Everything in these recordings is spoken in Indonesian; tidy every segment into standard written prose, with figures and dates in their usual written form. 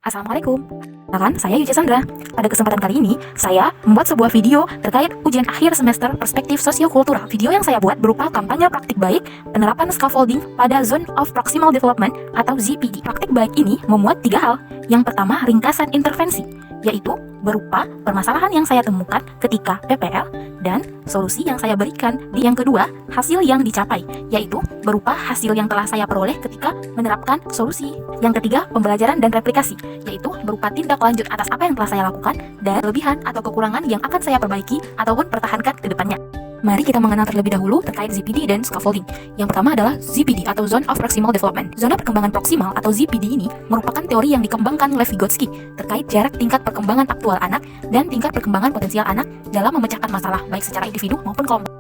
Assalamualaikum. Perkenalkan, saya Yuci Sandra. Pada kesempatan kali ini, saya membuat sebuah video terkait ujian akhir semester perspektif sosiokultural. Video yang saya buat berupa kampanye praktik baik penerapan scaffolding pada Zone of Proximal Development atau ZPD. Praktik baik ini memuat 3 hal. Yang pertama, ringkasan intervensi, yaitu berupa permasalahan yang saya temukan ketika PPL dan solusi yang saya berikan. Yang kedua, hasil yang dicapai, yaitu berupa hasil yang telah saya peroleh ketika menerapkan solusi. Yang ketiga, pembelajaran dan replikasi, yaitu berupa tindak lanjut atas apa yang telah saya lakukan dan kelebihan atau kekurangan yang akan saya perbaiki ataupun pertahankan ke depannya. Mari kita mengenal terlebih dahulu terkait ZPD dan scaffolding. Yang pertama adalah ZPD atau Zone of Proximal Development. Zona perkembangan proksimal atau ZPD ini merupakan teori yang dikembangkan oleh Vygotsky terkait jarak tingkat perkembangan aktual anak dan tingkat perkembangan potensial anak dalam memecahkan masalah baik secara individu maupun kelompok.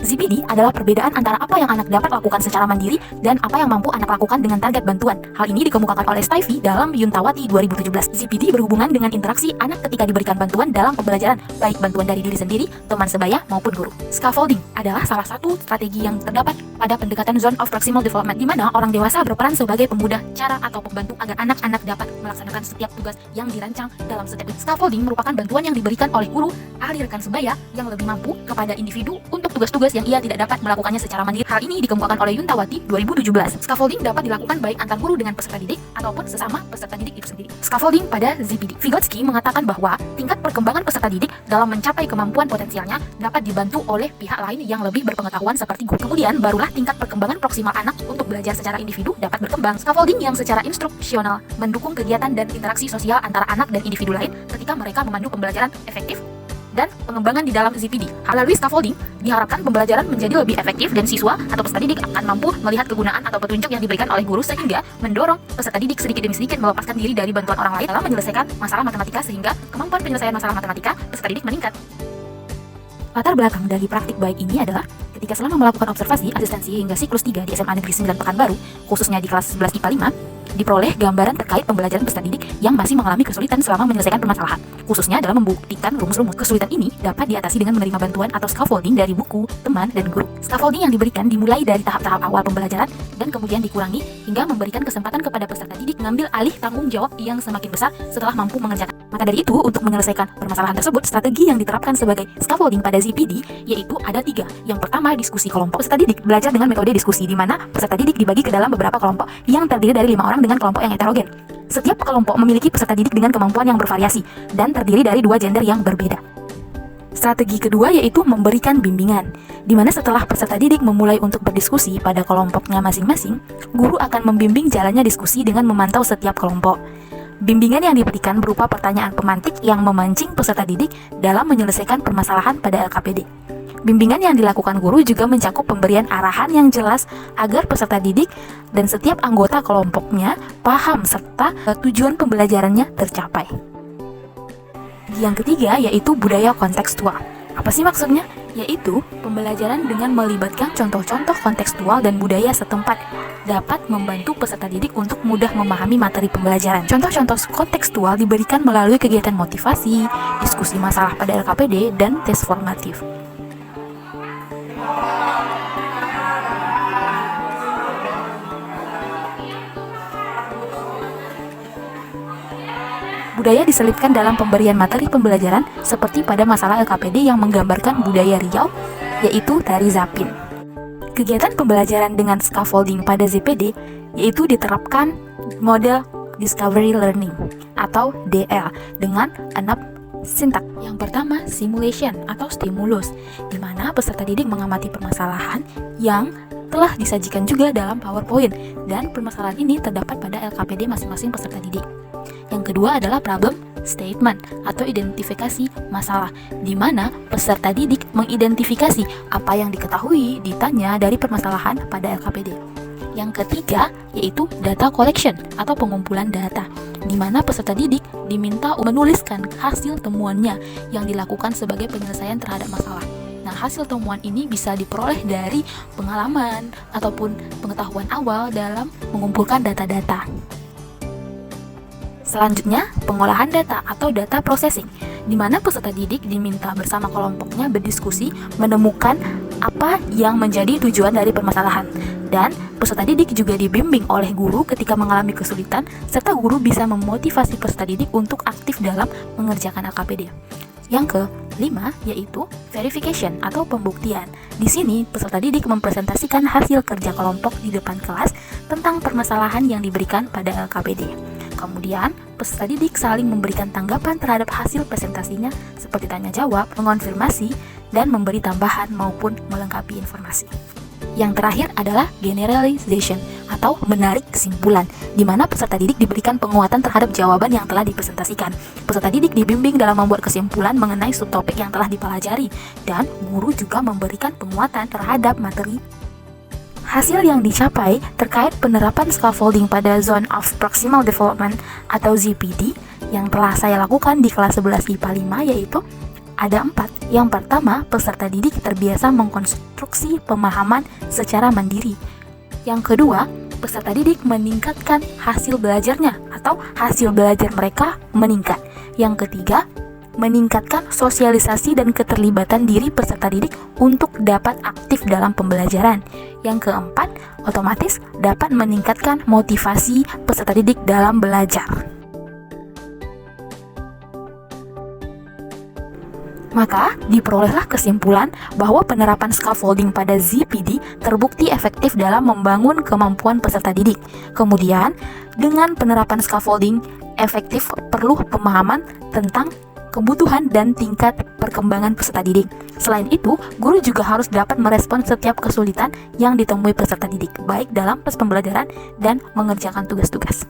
ZPD adalah perbedaan antara apa yang anak dapat lakukan secara mandiri dan apa yang mampu anak lakukan dengan target bantuan. Hal ini dikemukakan oleh Stuyve dalam Yuntawati 2017. ZPD berhubungan dengan interaksi anak ketika diberikan bantuan dalam pembelajaran, baik bantuan dari diri sendiri, teman sebaya, maupun guru. Scaffolding adalah salah satu strategi yang terdapat pada pendekatan Zone of Proximal Development, di mana orang dewasa berperan sebagai pemudah cara atau pembantu agar anak-anak dapat melaksanakan setiap tugas yang dirancang dalam setiap. Scaffolding merupakan bantuan yang diberikan oleh guru, ahli rekan sebaya yang lebih mampu kepada individu untuk tugas-tugas yang ia tidak dapat melakukannya secara mandiri. Hal ini dikemukakan oleh Yuntawati 2017. Scaffolding dapat dilakukan baik antar guru dengan peserta didik ataupun sesama peserta didik itu sendiri. Scaffolding pada ZPD. Vygotsky mengatakan bahwa tingkat perkembangan peserta didik dalam mencapai kemampuan potensialnya dapat dibantu oleh pihak lain yang lebih berpengetahuan seperti guru. Kemudian barulah tingkat perkembangan proksimal anak untuk belajar secara individu dapat berkembang. Scaffolding yang secara instruksional mendukung kegiatan dan interaksi sosial antara anak dan individu lain ketika mereka memandu pembelajaran efektif dan pengembangan di dalam ZPD. Melalui scaffolding, diharapkan pembelajaran menjadi lebih efektif dan siswa atau peserta didik akan mampu melihat kegunaan atau petunjuk yang diberikan oleh guru sehingga mendorong peserta didik sedikit demi sedikit melepaskan diri dari bantuan orang lain dalam menyelesaikan masalah matematika sehingga kemampuan penyelesaian masalah matematika peserta didik meningkat. Latar belakang dari praktik baik ini adalah ketika selama melakukan observasi, asistensi hingga siklus 3 di SMA Negeri 9 Pekanbaru, khususnya di kelas 11 IPA 5, diperoleh gambaran terkait pembelajaran peserta didik yang masih mengalami kesulitan selama menyelesaikan permasalahan, khususnya dalam membuktikan rumus-rumus. Kesulitan ini dapat diatasi dengan menerima bantuan atau scaffolding dari buku, teman, dan guru. Scaffolding yang diberikan dimulai dari tahap-tahap awal pembelajaran dan kemudian dikurangi hingga memberikan kesempatan kepada peserta didik mengambil alih tanggung jawab yang semakin besar setelah mampu mengerjakan. Maka dari itu, untuk menyelesaikan permasalahan tersebut, strategi yang diterapkan sebagai scaffolding pada ZPD yaitu ada 3. Yang pertama, diskusi kelompok. Peserta didik belajar dengan metode diskusi, di mana peserta didik dibagi ke dalam beberapa kelompok yang terdiri dari 5 orang dengan kelompok yang heterogen. Setiap kelompok memiliki peserta didik dengan kemampuan yang bervariasi dan terdiri dari 2 gender yang berbeda. Strategi kedua yaitu memberikan bimbingan, di mana setelah peserta didik memulai untuk berdiskusi pada kelompoknya masing-masing, guru akan membimbing jalannya diskusi dengan memantau setiap kelompok. Bimbingan yang diberikan berupa pertanyaan pemantik yang memancing peserta didik dalam menyelesaikan permasalahan pada LKPD. Bimbingan yang dilakukan guru juga mencakup pemberian arahan yang jelas agar peserta didik dan setiap anggota kelompoknya paham serta tujuan pembelajarannya tercapai. Yang ketiga yaitu budaya kontekstual. Apa sih maksudnya? Yaitu pembelajaran dengan melibatkan contoh-contoh kontekstual dan budaya setempat dapat membantu peserta didik untuk mudah memahami materi pembelajaran. Contoh-contoh kontekstual diberikan melalui kegiatan motivasi, diskusi masalah pada LKPD, dan tes formatif. Budaya diselipkan dalam pemberian materi pembelajaran seperti pada masalah LKPD yang menggambarkan budaya Riau, yaitu tari Zapin. Kegiatan pembelajaran dengan scaffolding pada ZPD yaitu diterapkan model Discovery Learning atau DL dengan 6 sintak. Yang pertama, simulation atau stimulus, di mana peserta didik mengamati permasalahan yang telah disajikan juga dalam PowerPoint dan permasalahan ini terdapat pada LKPD masing-masing peserta didik. Yang kedua adalah problem statement atau identifikasi masalah, di mana peserta didik mengidentifikasi apa yang diketahui, ditanya dari permasalahan pada LKPD. Yang ketiga yaitu data collection atau pengumpulan data, di mana peserta didik diminta menuliskan hasil temuannya yang dilakukan sebagai penyelesaian terhadap masalah. Nah, hasil temuan ini bisa diperoleh dari pengalaman ataupun pengetahuan awal dalam mengumpulkan data-data. Selanjutnya, pengolahan data atau data processing, di mana peserta didik diminta bersama kelompoknya berdiskusi menemukan apa yang menjadi tujuan dari permasalahan. Dan peserta didik juga dibimbing oleh guru ketika mengalami kesulitan, serta guru bisa memotivasi peserta didik untuk aktif dalam mengerjakan LKPD. Yang kelima yaitu verification atau pembuktian. Di sini peserta didik mempresentasikan hasil kerja kelompok di depan kelas tentang permasalahan yang diberikan pada LKPD. Kemudian, peserta didik saling memberikan tanggapan terhadap hasil presentasinya seperti tanya jawab, mengonfirmasi, dan memberi tambahan maupun melengkapi informasi. Yang terakhir adalah generalization atau menarik kesimpulan, di mana peserta didik diberikan penguatan terhadap jawaban yang telah dipresentasikan. Peserta didik dibimbing dalam membuat kesimpulan mengenai subtopik yang telah dipelajari, dan guru juga memberikan penguatan terhadap materi. Hasil yang dicapai terkait penerapan scaffolding pada Zone of Proximal Development atau ZPD yang telah saya lakukan di kelas 11 IPA 5 yaitu ada 4. Yang pertama, peserta didik terbiasa mengkonstruksi pemahaman secara mandiri. Yang kedua, peserta didik meningkatkan hasil belajarnya atau hasil belajar mereka meningkat. Yang ketiga, meningkatkan sosialisasi dan keterlibatan diri peserta didik untuk dapat aktif dalam pembelajaran. Yang keempat, otomatis dapat meningkatkan motivasi peserta didik dalam belajar. Maka, diperolehlah kesimpulan bahwa penerapan scaffolding pada ZPD terbukti efektif dalam membangun kemampuan peserta didik. Kemudian, dengan penerapan scaffolding efektif perlu pemahaman tentang kebutuhan dan tingkat perkembangan peserta didik. Selain itu, guru juga harus dapat merespon setiap kesulitan yang ditemui peserta didik, baik dalam proses pembelajaran dan mengerjakan tugas-tugas.